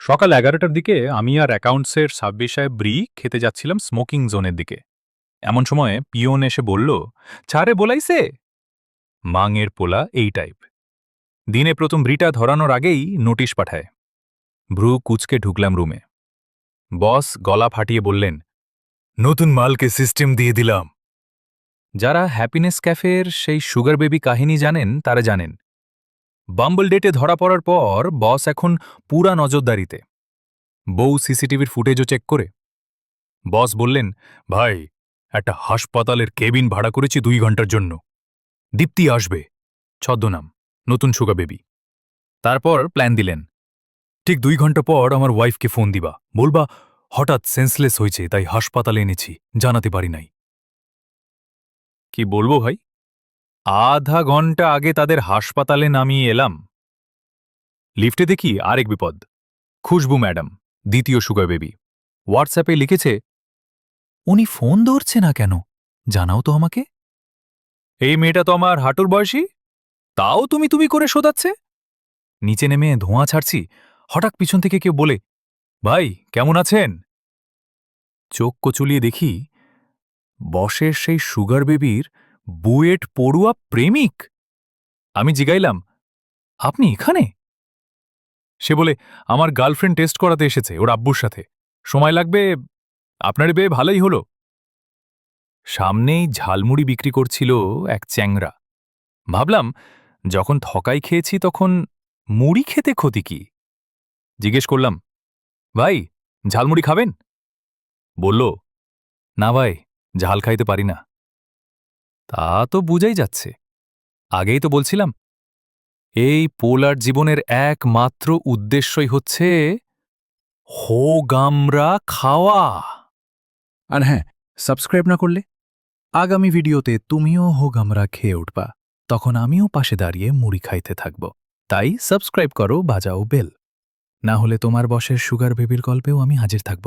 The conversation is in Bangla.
সকাল 11টার দিকে আমি আর অ্যাকাউন্টসের সাব্বির সাহেব ব্রি খেতে যাচ্ছিলাম স্মোকিং জোনের দিকে। এমন সময় পিয়ন এসে বলল, ছাড়ে বলাইছে মাঙের পোলা এই টাইপ। দিনে প্রথম ব্রিটা ধরানোর আগেই নোটিশ পাঠায়। ভ্রু কুচকে ঢুকলাম রুমে। বস গলা ফাটিয়ে বললেন, নতুন মালকে সিস্টেম দিয়ে দিলাম। যারা হ্যাপিনেস ক্যাফের সেই সুগার বেবি কাহিনী জানেন তারা জানেন, বাম্বল ডেটে ধরা পড়ার পর বস এখন পুরা নজরদারিতে। বউ সিসিটিভির ফুটেজও চেক করে। বস বললেন, ভাই, একটা হাসপাতালের কেবিন ভাড়া করেছি 2 ঘন্টার জন্য। দীপ্তি আসবে, ছদ্মনাম, নতুন সুগা বেবি। তারপর প্ল্যান দিলেন, ঠিক 2 ঘন্টা পর আমার ওয়াইফকে ফোন দিবা, বলবা হঠাৎ সেন্সলেস হয়েছে তাই হাসপাতালে এনেছি, জানাতে পারি নাই। কি বলবো ভাই, আধা ঘন্টা আগে তাদের হাসপাতালে নামিয়ে এলাম। লিফটে দেখি আরেক বিপদ, খুশবু ম্যাডাম, দ্বিতীয় সুগার বেবি। হোয়াটসঅ্যাপে লিখেছে, উনি ফোন ধরছে না কেন, জানাও তো আমাকে। এই মেয়েটা তো আমার হাঁটুর বয়সী, তাও তুমি তুমি করে শোধাচ্ছে। নিচে নেমে ধোঁয়া ছাড়ছি, হঠাৎ পিছন থেকে কেউ বলে, ভাই কেমন আছেন? চোখ কচুলিয়ে দেখি বসের সেই সুগার বেবির বুয়েট পড়ুয়া প্রেমিক। আমি জিগাইলাম, আপনি এখানে? সে বলে, আমার গার্লফ্রেন্ড টেস্ট করাতে এসেছে ওর আব্বুর সাথে, সময় লাগবে, আপনার বেয়ে ভালোই হলো। সামনেই ঝালমুড়ি বিক্রি করছিল এক চ্যাংরা। ভাবলাম, যখন থকাই খেয়েছি তখন মুড়ি খেতে ক্ষতি কি। জিজ্ঞেস করলাম, ভাই ঝালমুড়ি খাবেন? বলল, না ভাই, ঝাল খাইতে পারি না। তা তো বুঝাই যাচ্ছে, আগেই তো বলছিলাম, এই পোলার জীবনের একমাত্র উদ্দেশ্যই হচ্ছে হোগামরা খাওয়া। আর হ্যাঁ, সাবস্ক্রাইব না করলে আগামী ভিডিওতে তুমিও হোগামরা খেয়ে উঠবা, তখন আমিও পাশে দাঁড়িয়ে মুড়ি খাইতে থাকব। তাই সাবস্ক্রাইব করো, বাজাও বেল, না হলে তোমার বসের সুগার বেবির গল্পেও আমি হাজির থাকব।